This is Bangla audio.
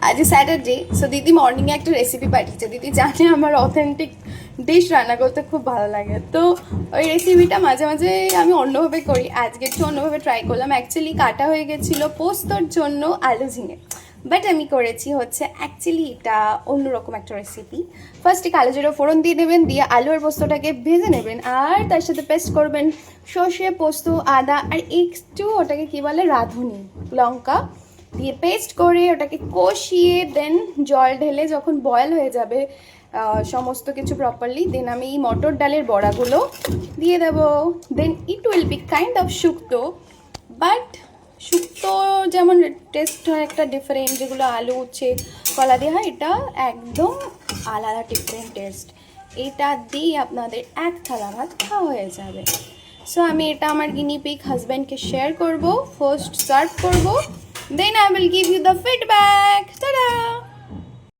आज স্যাটারডে সো দিদি মর্নিংয়ে একটা রেসিপি পাঠিয়েছে। দিদি জানে আমার অথেন্টিক ডিশ রান্না করতে খুব ভালো লাগে, তো ওই রেসিপিটা মাঝে মাঝে আমি অন্যভাবে করি। আজকে একটু অন্যভাবে ট্রাই করলাম। অ্যাকচুয়ালি কাটা হয়ে গেছিলো পোস্তর জন্য আলু ঝিঙে, বাট আমি করেছি হচ্ছে অ্যাকচুয়ালি এটা অন্যরকম একটা রেসিপি। ফার্স্টে কালো জিরে ফোড়ন দিয়ে দেবেন, দিয়ে আলু আর পোস্তটাকে ভেজে নেবেন, আর তার সাথে পেস্ট করবেন সর্ষে, পোস্ত, আদা আর একটু ওটাকে কী বলে রাঁধুনি লঙ্কা দিয়ে পেস্ট করে ওটাকে কষিয়ে দেন জল ঢেলে যখন বয়েল হয়ে যাবে সমস্ত কিছু প্রপারলি, দেন আমি এই মটর ডালের বড়াগুলো দিয়ে দেবো। Then it will be kind of shukto, but shukto যেমন টেস্ট হয় একটা ডিফারেন্ট, যেগুলো আলু উচ্ছে কলা দিয়ে হয়, এটা একদম আলাদা ডিফারেন্ট টেস্ট। এটা দিয়ে আপনাদের এক থালা ভাত খাওয়া হয়ে যাবে। সো আমি এটা আমার গিনিপিগ হাজব্যান্ডকে শেয়ার করব, ফার্স্ট সার্ভ করব, then I will give you the feedback.